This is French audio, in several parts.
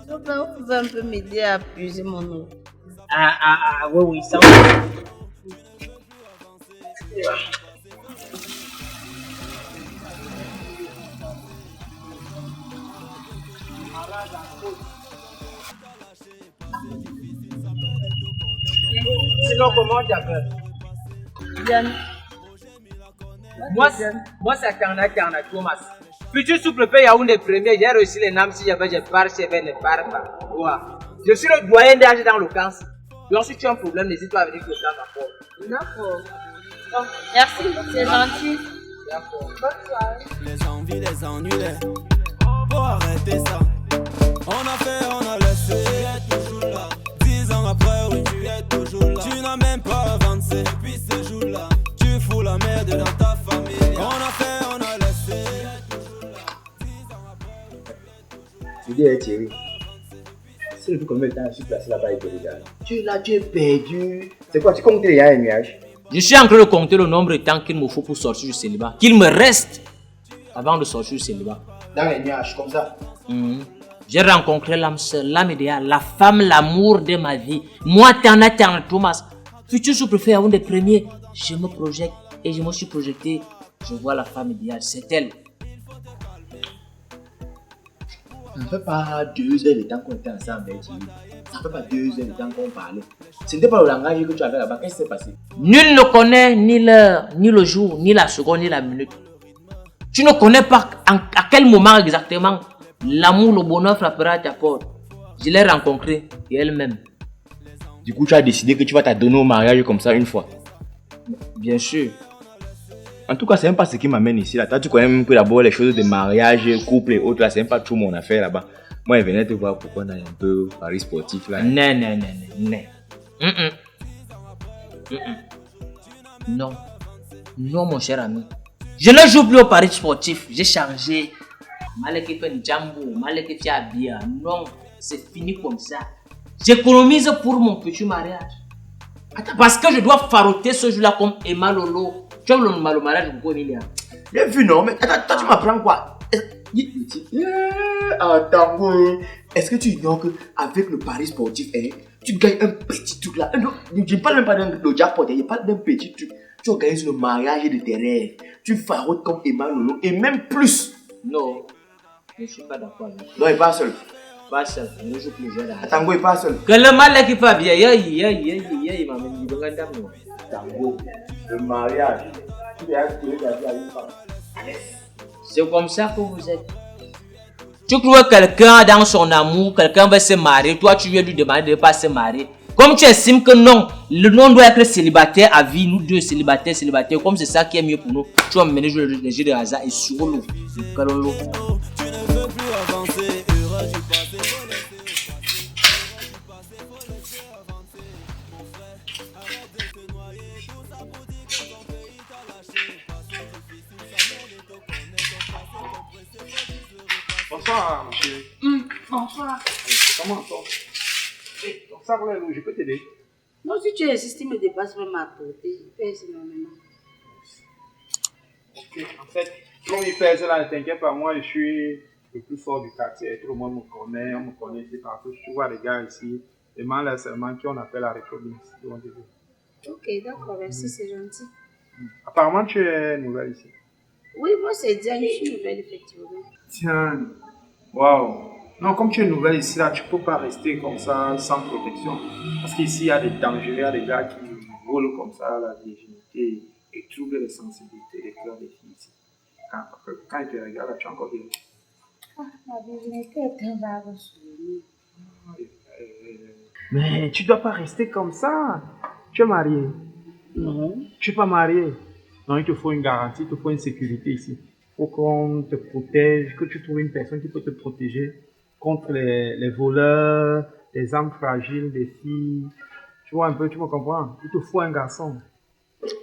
Donc là, vous pouvez un peu m'aider à puiser mon eau. Oui, ça va. Sinon, comment tu appelles? Diane. Moi, c'est Kana Thomas. Futur sous-préfet Yaoundé premier, j'ai reçu les noms si je pars, ne pars pas. Ouais. Je suis le doyen d'âge dans le camp. Donc, si tu as un problème, n'hésite pas à venir que ça m'apporte. D'accord. Merci, c'est gentil. D'accord. Bonne soirée. Les envies, les ennuis, pour arrêter ça. On a fait, on a laissé. Tu es toujours là. 10 ans après, oui, tu es toujours là. Tu n'as même pas avancé depuis ces jours-là. Tu fous la merde dans ta famille. On a fait, on a laissé. Tu dis, Thierry, c'est depuis combien de temps je suis placé là-bas avec les gars? Tu es là, tu es perdu. C'est quoi, tu comptes les gars et nuages? Je suis en train de compter le nombre de temps qu'il me faut pour sortir du célibat. Qu'il me reste avant de sortir du célibat. Dans les nuages, comme ça. J'ai rencontré l'âme seule, l'âme idéale, la femme, l'amour de ma vie. Moi, Tana Thomas, futur sous-préfet à un des premiers. Je me projette et je me suis projeté. Je vois la femme idéale, c'est elle. Ça ne fait pas 2 heures de temps qu'on était ensemble, Thierry. Ça ne fait pas 2 heures de temps qu'on parlait. Ce n'était pas le langage que tu avais là-bas. Qu'est-ce qui s'est passé? Nul ne connaît ni l'heure, ni le jour, ni la seconde, ni la minute. Tu ne connais pas à quel moment exactement l'amour, le bonheur frappera à ta porte. Je l'ai rencontrée et elle-même. Du coup, tu as décidé que tu vas t'adonner au mariage comme ça une fois. Bien sûr. En tout cas, c'est même pas ce qui m'amène ici. Là. Toi, tu connais même que d'abord les choses de mariage, couple et autres. Là, c'est même pas trop mon affaire là-bas. Moi, je venais te voir pourquoi on a un peu paris sportif là. Non. Non, mon cher ami. Je ne joue plus au paris sportif. J'ai changé. Malek fait Djambo, Malek fait Abia. Non, c'est fini comme ça. J'économise pour mon futur mariage. Parce que je dois faroter ce jour-là comme Emma Lolo. Tu as vu le mariage de Emilia? J'ai vu, non, mais attends, tu m'apprends quoi? Attends, est-ce que tu ignores qu'avec le pari sportif, tu gagnes un petit truc là? Non, je ne parle même pas d'un jackpot, je parle d'un petit truc. Tu organises le mariage de tes rêves. Tu farotes comme Emma Lolo et même plus. Non, je ne suis pas d'accord. Non, il pas seul. Pas seul, je ne joue plus jeune. Tango, il pas seul. Que le mal qui fait bien, il m'a mis dans un dame. Tango, le mariage. Tu as tiré la vie à une femme. C'est comme ça que vous êtes. Tu crois que quelqu'un dans son amour, quelqu'un va se marier, toi tu viens lui demander de ne pas se marier. Comme tu estimes que non, le nom doit être célibataire à vie, nous deux célibataires, comme c'est ça qui est mieux pour nous, tu vas me mener jouer les jeux de hasard et sur l'eau. Tu ne veux plus avancer, heureux du passé, faut laisser. Mon frère, arrête de te noyer, tout ça pour dire que ton pays t'a lâché. Passé difficile, ça mène te connaître, ton passé, ton précieux, faut juste le repasser. Bonsoir, monsieur. Bonsoir. Comment ça? Donc ça, je peux t'aider. Non, si tu insistes, il me dépasse même à côté. Je pèse énormément. Ok, en fait, comme il fait cela, ne t'inquiète pas, moi je suis le plus fort du quartier. Tout le monde me connaît, on me connaît ici partout. Tu vois les gars ici, demande seulement qui on appelle la République. Ok, d'accord, merci, c'est gentil. Apparemment, tu es nouvelle ici. Oui, moi c'est Diane, je suis nouvelle effectivement. Tiens, waouh. Non, comme tu es nouvelle ici, là, tu ne peux pas rester comme ça sans protection. Parce qu'ici, il y a des dangers, il y a des gars qui volent comme ça la virginité et troublent les sensibilités des cœurs des filles ici. Quand ils te regardent, tu as encore des... La virginité est un vague souvenir. Mais tu ne dois pas rester comme ça. Tu es marié? Non. Tu n'es pas marié? Non, il te faut une garantie, il te faut une sécurité ici. Il faut qu'on te protège, que tu trouves une personne qui peut te protéger contre les voleurs, les âmes fragiles, des filles. Tu vois un peu, tu me comprends? Il te faut un garçon.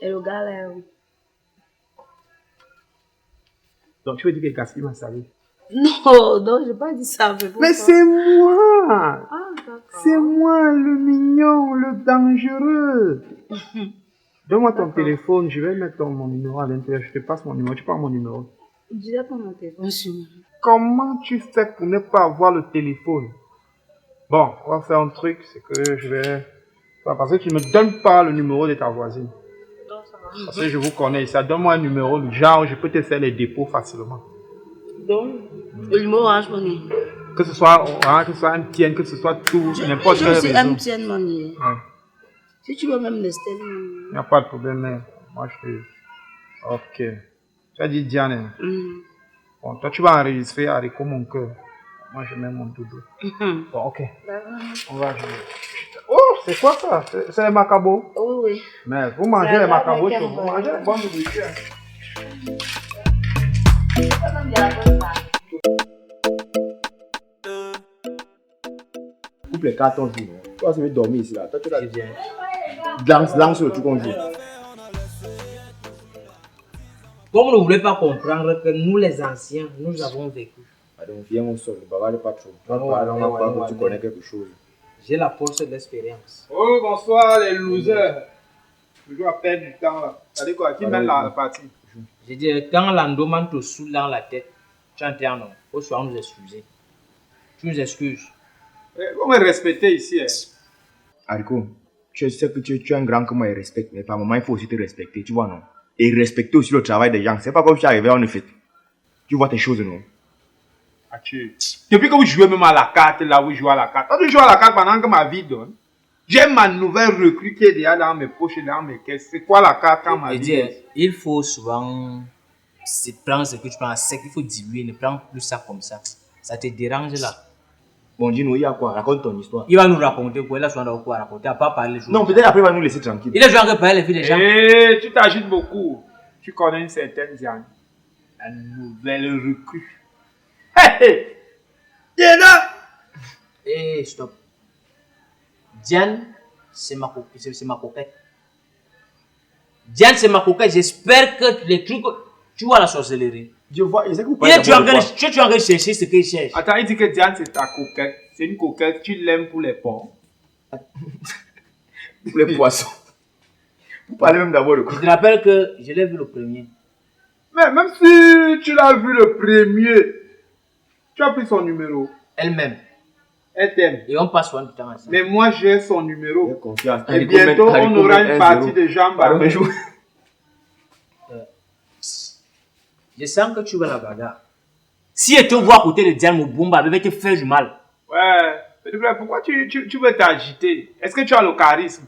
Et le gars là, oui. Donc tu veux dire que Gaspard m'a salé? Non, non, j'ai pas dit ça. Mais c'est moi! Ah, d'accord. C'est moi le mignon, le dangereux. Donne-moi ton téléphone, je vais mettre mon numéro à l'intérieur. Je te passe mon numéro, tu prends mon numéro. Je n'ai pas mon téléphone sur moi. Comment tu fais pour ne pas avoir le téléphone? Bon, on va faire un truc, c'est que je vais... Parce que tu ne me donnes pas le numéro de ta voisine. Non, ça va. Parce que je vous connais, ça donne-moi un numéro, genre je peux te faire les dépôts facilement. Donc, le numéro Orange Money. Que ce soit MTN, que ce soit tout, n'importe quel Je réseau. suis MTN Money. Ouais. Si tu veux même rester. Il n'y a pas de problème, mais moi je te... Ok. Tu as dit Diane. Hein? Bon, toi tu vas enregistrer Haricot mon cœur. Moi je mets mon doudou. Bon, ok. On va jouer. Oh, c'est quoi ça? C'est les macabos? Oui, oui. Mais vous mangez les macabos, vous mangez les bonnes nourritures. Coupe les cartons, joue. Toi, tu veux dormir ici là. Toi, tu vas. Lance sur le truc qu'on joue. Comme vous ne voulez pas comprendre que nous les anciens, nous avons vécu. Donc, viens, on sort. Ne bavarde pas trop. On va croire que tu connais quelque chose. J'ai la force de l'expérience. Oh, bonsoir les losers. Je dois perdre du temps là. Allez quoi, qui mène la partie? Je dis, quand l'endoman te saoule dans la tête, tu entends non. Faut soir nous excuser. Tu nous excuses. Vous me respectez ici. Hein. Haricot, tu sais que tu es un grand que moi, je respecte. Mais par moment, il faut aussi te respecter, tu vois, non? Et respecter aussi le travail des gens. C'est pas comme si tu arrivais en effet. Tu vois tes choses, non? Depuis que vous jouez même à la carte, là où vous jouez à la carte. Quand tu joues à la carte pendant que ma vie donne, j'ai ma nouvelle recrue qui est déjà dans mes poches et dans mes caisses. C'est quoi la carte quand ma vie donne? Il faut souvent prendre ce que tu prends à sec, il faut diluer, ne prends plus ça comme ça. Ça te dérange là. Bon, dis-nous, il y a quoi? Raconte ton histoire. Il va nous raconter quoi? Il a souvent quoi raconter, à pas parler. Non, peut-être après il va nous laisser tranquille. Il est joué à parler les filles des gens. Eh, tu t'agites beaucoup. Tu connais une certaine Diane. La nouvelle recrue. Hé, Diana! Eh, stop. Diane, c'est ma coquette. Diane, c'est ma coquette. J'espère que les trucs. Tu vois la sorcellerie. Je vois, je sais que vous Tu es en train parlez de chercher ce qu'il cherche. Attends, il dit que Diane c'est ta coquette. C'est une coquette, tu l'aimes pour les porcs. pour les poissons. Vous parlez même d'abord de quoi? Je te rappelle que je l'ai vu le premier. Mais même si tu l'as vu le premier, tu as pris son numéro. Elle-même. Elle t'aime. Et on passe soin du temps ensemble. Mais moi j'ai son numéro. Confiance. Et bientôt on aura une partie de jambes. Je sens que tu veux la bagarre. Si elle te voit à côté de Diane Mobumba, elle va te faire du mal. Ouais. Pourquoi tu veux t'agiter? Est-ce que tu as le charisme?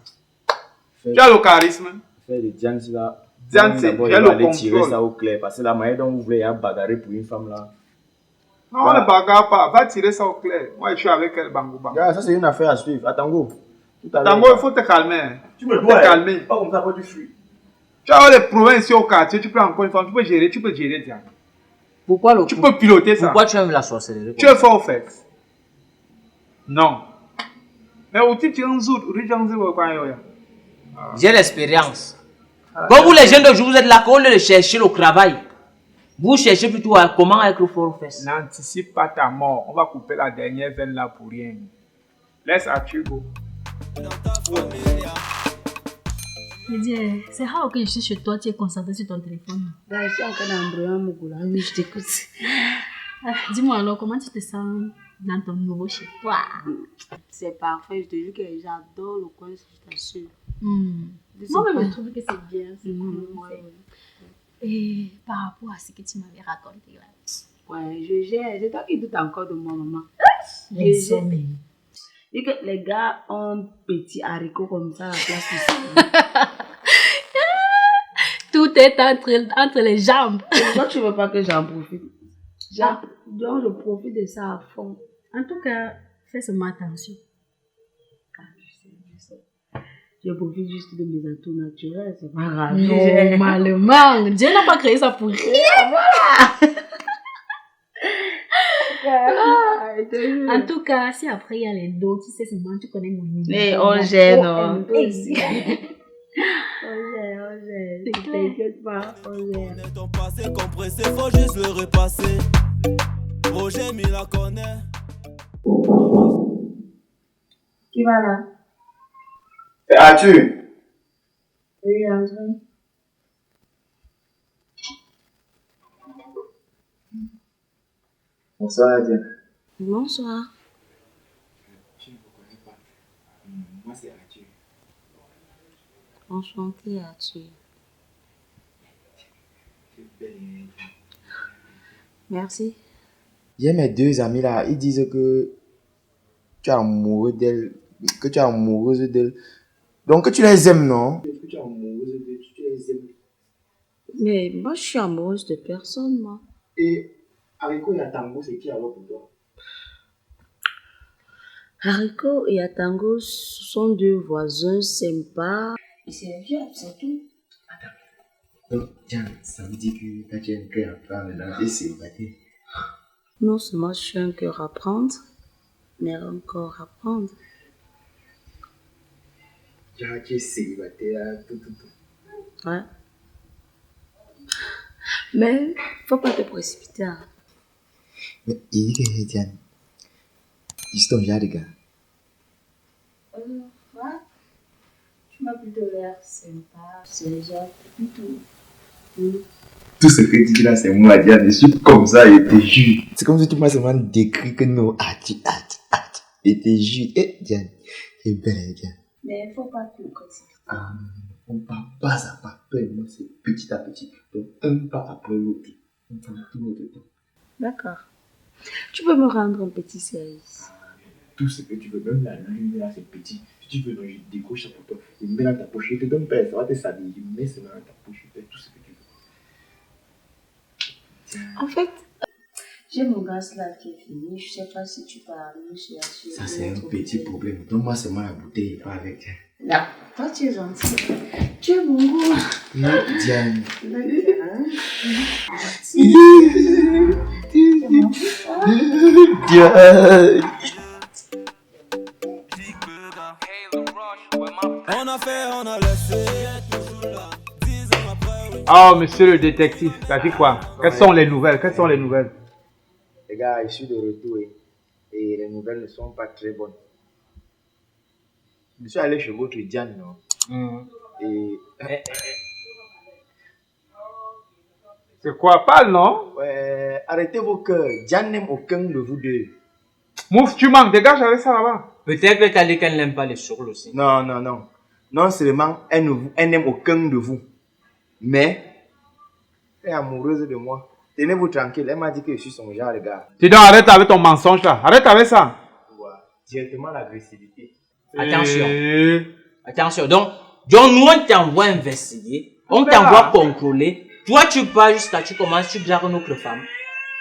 Tu as le charisme? Faire de Diane là. Diane, c'est le tirer ça au clair. Parce que la manière dont vous voulez bagarrer pour une femme là. Non, on ne bagarre pas. Va tirer ça au clair. Moi, je suis avec elle, Bango Bango. Ça, c'est une affaire à suivre. Attends, Tango, il faut te calmer. Tu me dois te calmer. Pas comme ça, quand tu fuis. Tu as les problèmes ici au quartier, tu peux encore une femme, tu peux gérer, Diane. Pourquoi le Tu peux piloter ça. Pourquoi tu aimes la sorcellerie? Tu es fort au fait. Non. Mais où tu es en zout, j'ai l'expérience. Comme vous les jeunes d'aujourd'hui, vous êtes là, quand on chercher le travail. Vous cherchez plutôt à comment avec le fort aux fesses. N'anticipe pas ta mort. On va couper la dernière veine là pour rien. Laisse Arthur go. Je dis, c'est rare que je suis chez toi, tu es concentré sur ton téléphone. Là, je suis en train d'embrouiller mon goulot. Oui, je t'écoute. Dis-moi alors, comment tu te sens dans ton nouveau chez toi? C'est parfait, je te jure que j'adore le coin, je t'assure. Moi-même, je trouve que c'est bien. C'est cool. Ouais. Et par rapport à ce que tu m'avais raconté là. Ouais, c'est toi qui doutes encore de moi, maman. Les hommes. Et que les gars ont un petit haricot comme ça à la place du Tout est entre les jambes. Pourquoi tu veux pas que j'en profite? Donc je profite de ça à fond. En tout cas, fais seulement attention. Je sais. Je profite juste de mes atouts naturels, c'est pas grave. Normalement, Dieu n'a pas créé ça pour rien. Voilà. je te jure. En tout cas, si après il y a les dos, tu sais seulement, tu connais mon numéro. Mais on gère, non. Hey. On gère. C'est clair. T'inquiète pas, on gère. Connais ton passé compressé, faut juste le repasser. Roger Mila connaît. Qui va là? As-tu? Oui, André. Bonsoir, Diane. Bonsoir. Je ne vous connais pas. Moi, c'est Arthur. Enchantée, Arthur. Tu es belle et Merci. J'ai mes deux amis là, ils disent que tu es amoureux d'elle, que tu es amoureuse d'elle. Donc que tu les aimes, non? Que tu es amoureuse d'elle, tu les aimes. Mais moi, je suis amoureuse de personne, moi. Et Haricot et Atango, c'est qui alors pour toi? Haricot et Atango sont deux voisins sympas. Et c'est vieux, c'est tout. Donc, tiens, ça veut dire que quand tu as un cœur à prendre là, et c'est battu. Non seulement je suis un cœur à prendre, mais encore à prendre. Genre, tu es célibataire, tout. Ouais. Mais faut pas te précipiter. Hein. Mais il dit que Diane, ils sont déjà des gars. Ouais. Tu m'as plutôt l'air sympa. C'est déjà plutôt. Tout ce que tu dis là, c'est moi, Diane. Je suis comme ça, et te jure. C'est comme si tu m'as seulement décrit que non, et te jure. Eh, Diane, c'est belle, Diane. Mais faut pas te précipiter. Ah, on part pas à pas, toi et moi, c'est petit à petit. Donc, un pas après l'autre. On prend tout notre temps. D'accord. Tu peux me rendre un petit service. Tout ce que tu veux, même la lune là, c'est petit. Si tu veux, donc je décoche ça pour toi. Je mets dans ta poche, je te donne pas, ça va te s'habiller. Je mets ça dans ta poche, je fais tout ce que tu veux. En fait, j'ai mon gaz là qui est fini. Je sais pas si tu peux arriver chez la fille. Ça, c'est un petit problème. Donne-moi seulement la bouteille, pas avec Diane. Non, toi tu es gentil. Tu es mon goût. Non, Diane. Diane. On a fait, on a laissé. Toujours là. 10 ans après, oui. Ah, monsieur le détective, ça dit quoi? Quelles sont les nouvelles? Quelles sont les nouvelles? Les gars, je suis de retour et les nouvelles ne sont pas très bonnes. Je suis allé chez votre Diane, non? Et C'est quoi? Parle, non? ouais, arrêtez vos cœurs. Diane n'aime aucun de vous deux. Mouf, tu manques, dégage avec ça là-bas. Peut-être que t'as dit qu'elle n'aime pas les sourds aussi. Non, non, non. Non seulement elle n'aime aucun de vous, mais elle est amoureuse de moi. Tenez-vous tranquille. Elle m'a dit que je suis son genre, les gars. Tu dois arrêter avec ton mensonge là. Arrête avec ça. Ouais. Directement l'agressivité. Attention. Eh, Attention. Donc nous, on t'envoie investiguer. On t'envoie contrôler. Toi, tu pars jusqu'à tu commences, tu dragues notre femme.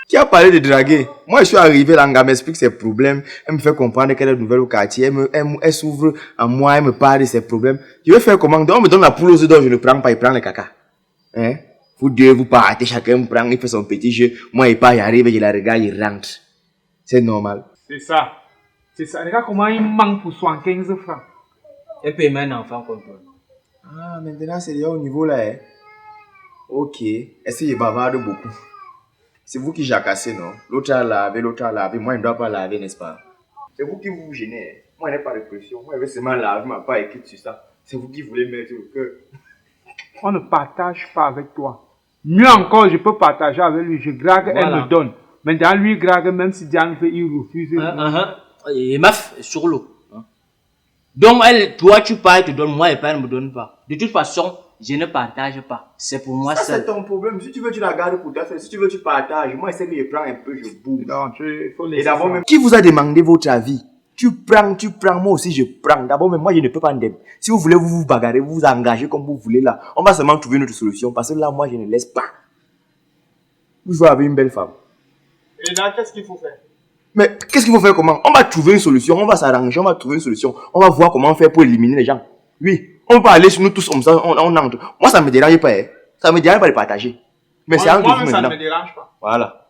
Qui a parlé de draguer? Moi, je suis arrivé là, elle m'explique ses problèmes. Elle me fait comprendre qu'elle est nouvelle au quartier. Elle s'ouvre à moi, elle me parle de ses problèmes. Je vais faire comment? On me donne la poule aux œufs d'or, je ne prends pas, il prend le caca. Hein? Vous deux, vous partez, chacun me prend, il fait son petit jeu. Moi, il part, il arrive, je la regarde, il rentre. C'est normal. c'est ça. C'est ça. Regarde comment il manque pour 75 francs. Elle peut aimer un enfant comme toi. Ah, maintenant, c'est déjà au niveau là, hein? Ok. Est-ce que je bavarde beaucoup? C'est vous qui jacassez, non? L'autre a lavé, moi je ne dois pas laver, n'est-ce pas? C'est vous qui vous gênez. Moi je n'ai pas de pression. Moi je vais seulement laver, ma pas écrite sur ça. C'est vous qui voulez mettre au cœur. On ne partage pas avec toi. Mieux encore, je peux partager avec lui. Je drague, Voilà. elle me donne. Maintenant, lui drague, même si Diane veut, il refuse. Et meuf, sur l'eau. Hein. Donc, toi, tu pars, elle te donne, moi, elle ne me donne pas. De toute façon, je ne partage pas. C'est pour moi Ça, seul. c'est ton problème. Si tu veux, tu la gardes pour toi. Si tu veux, tu partages. Moi, je sais que je prends un peu, je bouge. Non, il faut Et laisser d'abord, ça. même, qui vous a demandé votre avis? Tu prends, moi aussi je prends. D'abord, mais moi je ne peux pas en demander. Si vous voulez vous bagarrer, vous vous engagez comme vous voulez là. On va seulement trouver une autre solution parce que là, moi je ne laisse pas. Vous avez une belle femme. Et là, qu'est-ce qu'il faut faire? Mais qu'est-ce qu'il faut faire comment? On va trouver une solution, on va s'arranger, on va trouver une solution. On va voir comment faire pour éliminer les gens. Oui, on va aller sur nous tous comme ça, on entre. Moi ça me dérange pas, hein. Ça me dérange pas de partager. Mais c'est entre Moi, vous ça ne maintenant. me dérange pas. Voilà.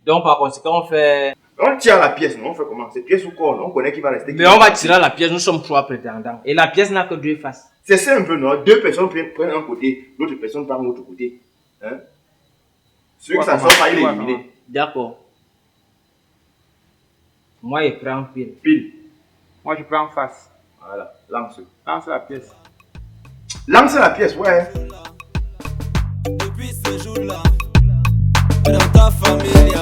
Donc, par conséquent, on fait On tire la pièce, non? On fait comment? C'est pièce ou corps, non? On connaît qui va rester. Mais on va tirer la pièce, nous sommes 3 prétendants. Et la pièce n'a que 2 faces. C'est simple, non? 2 personnes prennent un côté, l'autre personne prend l'autre côté. Hein? Celui qui s'en sort pas, il est éliminé. D'accord. Moi, je prends pile. Pile. Moi, je prends en face. Voilà, lance. Lance la pièce. Lance la pièce, ouais. Depuis ce jour-là, dans ta famille.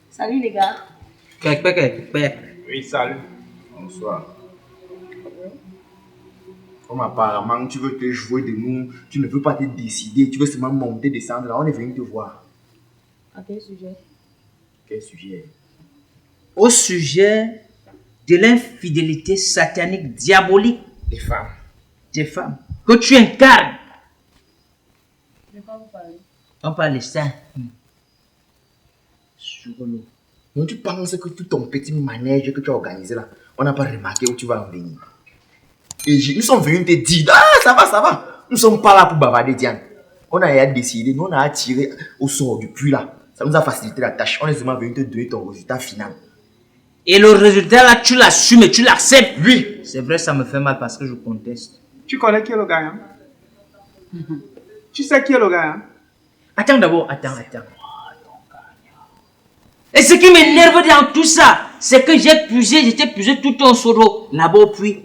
Salut les gars. Oui, salut. Bonsoir. Comme apparemment tu veux te jouer de nous, tu ne veux pas te décider, tu veux seulement monter, descendre, là on est venu te voir. À quel sujet? Quel sujet? Au sujet de l'infidélité satanique, diabolique Les femmes. des femmes que tu incarnes. Je vais pas vous parler. On parle de ça. Sur l'eau. Donc tu penses que tout ton petit manège que tu as organisé là, on n'a pas remarqué où tu vas en venir. Et nous sommes venus te dire, ah ça va. Nous ne sommes pas là pour bavarder Diane. On a décidé, nous on a attiré au sort du puits là. Ça nous a facilité la tâche. On est seulement venu te donner ton résultat final. Et le résultat là, tu l'assumes et tu l'acceptes. Oui. C'est vrai, ça me fait mal parce que je conteste. Tu connais qui est le gagnant? Tu sais qui est le gagnant? Attends d'abord, attends. Et ce qui m'énerve dans tout ça, c'est que j'étais puisé tout ton solo là-bas au puits.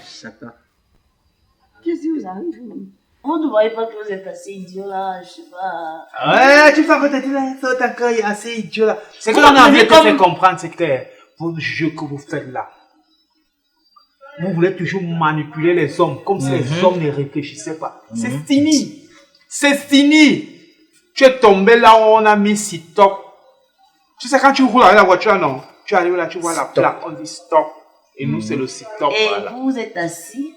Satan. Qu'est-ce qui vous arrive? On ne voyait pas que vous êtes assez idiot là, je sais pas. Ouais, tu sens que t'es là, c'est encore assez idiot là. C'est que Vous l'on a envie de prenez te comme- faire comprendre, c'est que pour le jeu que vous faites là, vous voulez toujours manipuler les hommes comme si les hommes ne réfléchissaient pas. C'est fini. C'est fini. Tu es tombé là où on a mis stop. Tu sais, quand tu roules avec la voiture, non? Tu arrives là, tu vois la plaque, on dit stop. Et nous, c'est le stop. Et Voilà. vous êtes assis,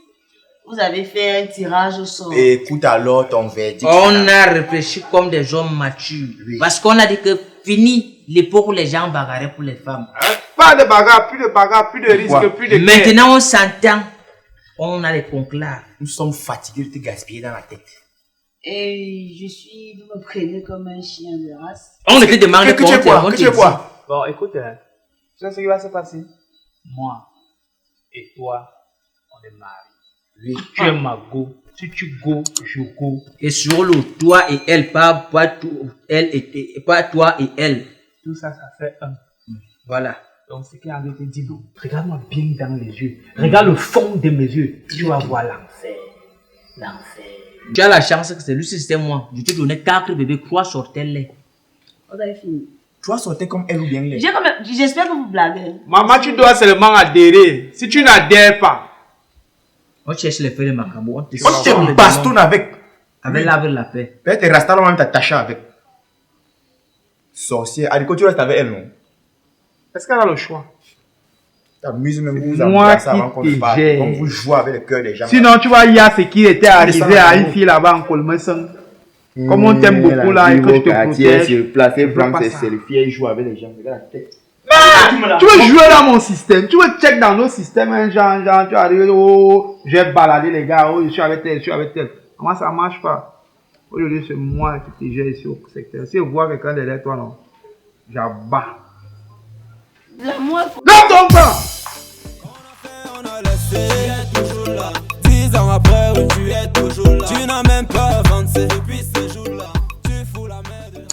vous avez fait un tirage au sort. Écoute alors ton verdict. On a réfléchi comme des hommes matures. Oui. Parce qu'on a dit que fini l'époque où les gens bagarraient pour les femmes. Hein? Pas de bagarre, plus de risque, Pourquoi? plus de guerre. Maintenant, on s'entend. On a les conclaves. Nous sommes fatigués de te gaspiller dans la tête. Et vous me prenez comme un chien de race. On ne te demande Que tu es quoi? on Que te tu es dit. quoi? Bon, écoute, hein, tu sais ce qui va se passer? Moi et toi, on est mariés. Oui. Tu es ma go. Si tu go, je go. Et sur le toi et elle, pas toi et elle. Tout ça, ça fait un. Voilà. Donc, ce qui arrive, te dit, non, regarde-moi bien dans les yeux. Regarde le fond de mes yeux. Tu vas voir l'enfer. L'enfer. Tu as la chance que c'est lui, si c'était moi. Je te donnais 4 bébés, 3 sortaient-les. On a fini. Tu vas sortir comme elle ou bien les. J'espère que vous blaguez. Maman, tu dois seulement adhérer. Si tu n'adhères pas, On cherche les feuilles de macabo. On te On te bastonne avec. Avec la paix. Peut-être tes rastas là même t'attacher avec. Sorcier. Adiko, tu restes avec elle, non? est-ce qu'elle a le choix? T'amuses même vous Moi embrasser qui avant qu'on te ne parle. gère. Comme vous jouez avec le cœur des gens. Sinon, tu vois, il y a ce qui était arrivé Descends à là, une gros. fille là-bas en Colmeson. Comme on t'aime beaucoup là et que je te protège. Sur place, je veux prendre pas ses ça. selfies et joue avec les gens. Regarde la tête. Tu veux jouer dans mon système, tu veux check dans nos systèmes, hein, genre, tu arrives, oh, j'ai baladé les gars, oh, je suis avec tel. Comment ça marche pas? Aujourd'hui, c'est moi qui te gère ici au secteur. Si je vois quelqu'un derrière toi, non, j'abats. L'amour, Non, tombe pas! On a laissé, tu es toujours là. 10 ans après, oui, tu es toujours là. Tu n'as même pas avancé depuis ce jour-là. Tu fous la merde.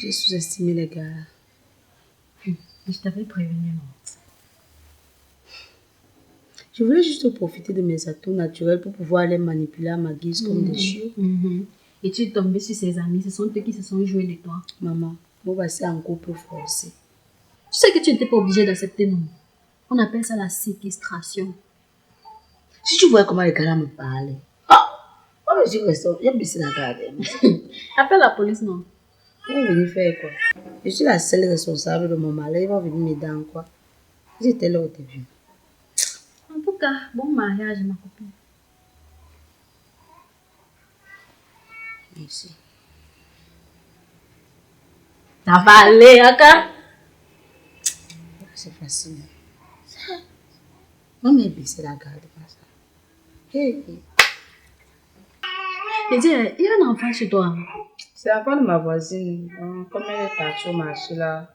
j'ai sous-estimé les gars. Je t'avais prévenu, non? Je voulais juste profiter de mes atouts naturels pour pouvoir les manipuler à ma guise comme des chiots. Et tu es tombé sur ses amis, ce sont eux qui se sont joués de toi. Maman, moi voici en couple forcé. Tu sais que tu n'étais pas obligé d'accepter, non? On appelle ça la séquestration. Si tu vois comment les gars là me parlaient. Oh, je suis resté, j'ai baissé la garde. Appelle la police, non? Ils vont venir faire quoi? Je suis la seule responsable de mon malheur. Ils vont venir m'aider en quoi? J'étais là au début. En tout cas, bon mariage, ma copine. Merci. Ça va aller, Aka? C'est facile. Non, mais baisser la garde, pas ça. Hey. Il y a un enfant chez toi. C'est la femme de ma voisine. Comme elle est partie au marché là.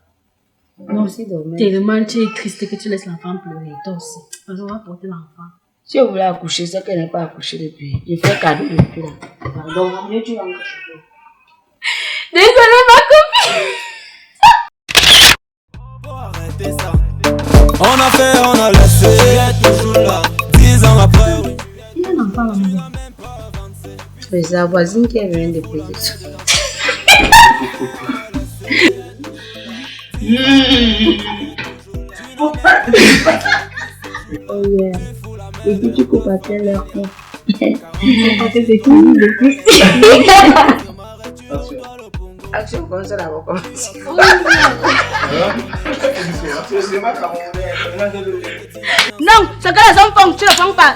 Non, aussi dormir. Tellement tu es triste que tu laisses l'enfant pleurer. Toi aussi. Parce qu'on va porter l'enfant. Si elle voulait accoucher, c'est qu'elle n'est pas accouchée depuis. Il fait cadeau depuis là. Donc, mieux tu vas encore chez toi. Désolée, ma copine. Faut arrêter ça. On a fait, on a laissé, tu es toujours là. 10 ans après, oui. Il y a un enfant à la maison. C'est la voisine qui est venue déposer ça. Oh yeah. Et puis tu coupes à quelle heure? Parce que c'est fini depuis. Action comme ça, là, on va commencer. Non, ce gars-là, son fond, tu le fais pas.